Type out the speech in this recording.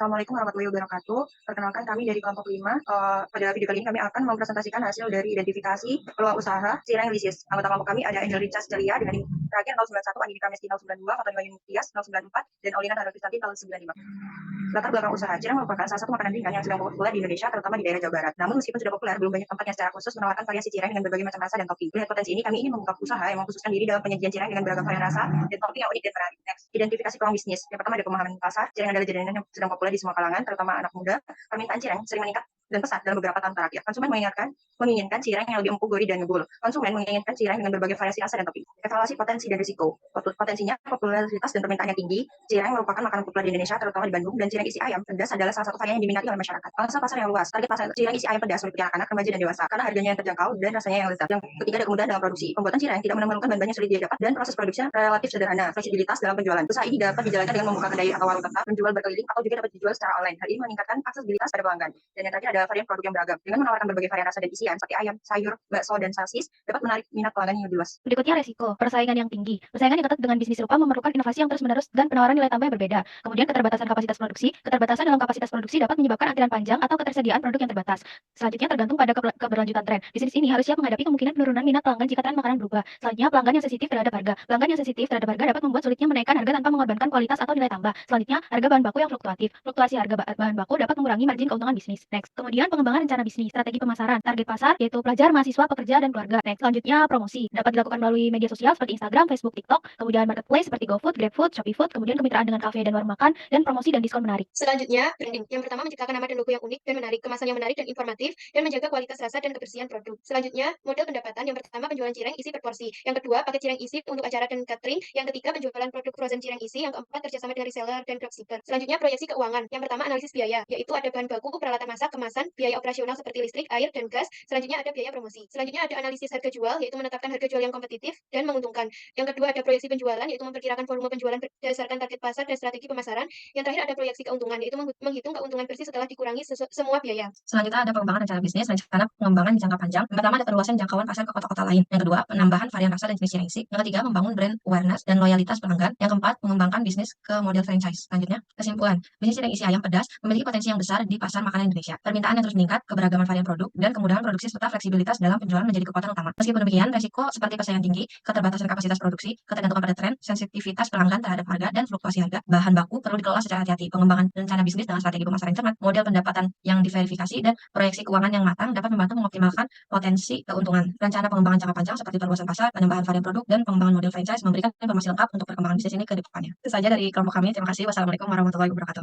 Assalamualaikum warahmatullahi wabarakatuh. Perkenalkan kami dari kelompok 5. Pada video kali ini kami akan mempresentasikan hasil dari identifikasi peluang usaha Cireng Lisius. Anggota kelompok kami ada Angel Richard Celia dengan NIM terakhir 091, Andika Mesti 092, Fatoni Bayu Tias 094, dan Aulina Dara Kristanti 095. Latar belakang usaha, Cireng merupakan salah satu makanan ringan yang sedang populer di Indonesia, terutama di daerah Jawa Barat. Namun meskipun sudah populer, belum banyak tempat yang secara khusus menawarkan variasi cireng dengan berbagai macam rasa dan topping. Melihat potensi ini, kami ingin membuka usaha yang mengkhususkan diri dalam penyajian cireng dengan beragam varian rasa dan topping yang unik dan menarik. Next, identifikasi peluang bisnis. Yang pertama ada pemahaman pasar. Cireng adalah jajanan yang sedang populer di semua kalangan, terutama anak muda. Permintaan cireng sering meningkat dan pesat dalam beberapa tahun terakhir. Konsumen menginginkan cireng yang lebih empuk, gurih, dan ngebul. Konsumen menginginkan cireng dengan berbagai variasi rasa dan topping. Evaluasi potensi dan risiko. Potensinya, popularitas dan permintaan yang tinggi. Cireng merupakan makanan populer di Indonesia, terutama di Bandung, dan cireng isi ayam pedas adalah salah satu varian yang diminati oleh masyarakat. Pangsa pasar yang luas. Target pasar cireng isi ayam pedas meliputi anak-anak, remaja, dan dewasa, karena harganya yang terjangkau dan rasanya yang lezat. Yang ketiga ada kemudahan dalam produksi. Pembuatan cireng tidak memerlukan bahan-bahan yang sulit didapat dan proses produksinya relatif sederhana. Fleksibilitas dalam penjualan. Usaha ini dapat dijalankan dengan membuka kedai atau warung tetap, menjual berkeliling, atau juga dapat dijual secara online. Hal ini meningkatkan aksesibilitas pada pelanggan. Dan yang terakhir ada varian produk yang beragam. Dengan menawarkan berbagai varian rasa dan isian seperti ayam, sayur, bakso, dan sosis, dapat menarik minat pelanggan yang lebih luas. Berikutnya resiko, persaingan yang tinggi. Persaingan yang ketat dengan bisnis serupa memerlukan inovasi yang terus-menerus dan penawaran nilai tambah yang berbeda. Kemudian keterbatasan kapasitas produksi. Keterbatasan dalam kapasitas produksi dapat menyebabkan antrian panjang atau ketersediaan produk yang terbatas. Selanjutnya tergantung pada keberlanjutan tren. Bisnis ini harus siap menghadapi kemungkinan penurunan minat pelanggan jika tren makanan berubah. Selanjutnya pelanggan yang sensitif terhadap harga. Pelanggan yang sensitif terhadap harga dapat membuat sulitnya menaikkan harga tanpa mengorbankan kualitas atau nilai tambah. Selanjutnya harga bahan baku yang fluktuatif. Fluktuasi harga bahan baku dapat mengurangi margin keuntungan bisnis. Next, kemudian pengembangan rencana bisnis, strategi pemasaran, target pasar yaitu pelajar, mahasiswa, pekerja, dan keluarga. Next, selanjutnya promosi dapat dilakukan melalui media sosial seperti Instagram, Facebook, TikTok, kemudian marketplace seperti GoFood, GrabFood, ShopeeFood, kemudian kemitraan dengan kafe dan warung makan, dan promosi dan diskon menarik. Selanjutnya, branding. Yang pertama menciptakan nama dan logo yang unik dan menarik, kemasan yang menarik dan informatif, dan menjaga kualitas rasa dan kebersihan produk. Selanjutnya, model pendapatan. Yang pertama penjualan cireng isi per porsi. Yang kedua, paket cireng isi untuk acara dan catering. Yang ketiga, penjualan produk frozen cireng isi. Yang keempat, kerjasama dengan reseller dan dropshipper. Selanjutnya, proyeksi keuangan. Yang pertama, analisis biaya, yaitu ada bahan baku, peralatan masak, kemasan, biaya operasional seperti listrik, air, dan gas. Selanjutnya, ada biaya promosi. Selanjutnya, ada analisis harga jual, yaitu menetapkan harga jual yang kompetitif dan menguntungkan. Yang kedua, ada proyeksi penjualan, yaitu memperkirakan volume penjualan berdasarkan target pasar dan strategi pemasaran. Yang terakhir ada proyeksi keuntungan, yaitu menghitung keuntungan bersih setelah dikurangi semua biaya. Selanjutnya ada pengembangan rencana bisnis, rencana pengembangan jangka panjang. Yang pertama ada perluasan jangkauan pasar ke kota-kota lain. Yang kedua, penambahan varian rasa dan jenis cireng isi. Yang ketiga, membangun brand awareness dan loyalitas pelanggan. Yang keempat, mengembangkan bisnis ke model franchise. Selanjutnya, kesimpulan. Bisnis cireng isi ayam pedas memiliki potensi yang besar di pasar makanan Indonesia. Permintaan yang terus meningkat, keberagaman varian produk, dan kemudahan produksi serta fleksibilitas dalam penjualan menjadi kekuatan utama. Meskipun demikian, resiko seperti persaingan tinggi, keterbatasan kapasitas produksi, ketergantungan pada tren, sensitivitas pelanggan terhadap harga, dan fluktuasi harga bahan baku perlu dikelola secara hati-hati. Pengembangan rencana bisnis dengan strategi pemasaran cermat, model pendapatan yang diverifikasi, dan proyeksi keuangan yang matang dapat membantu mengoptimalkan potensi keuntungan. Rencana pengembangan jangka panjang seperti perluasan pasar, penambahan varian produk, dan pengembangan model franchise memberikan informasi lengkap untuk perkembangan bisnis ini ke depannya. Itu saja dari kelompok kami. Terima kasih. Wassalamualaikum warahmatullahi wabarakatuh.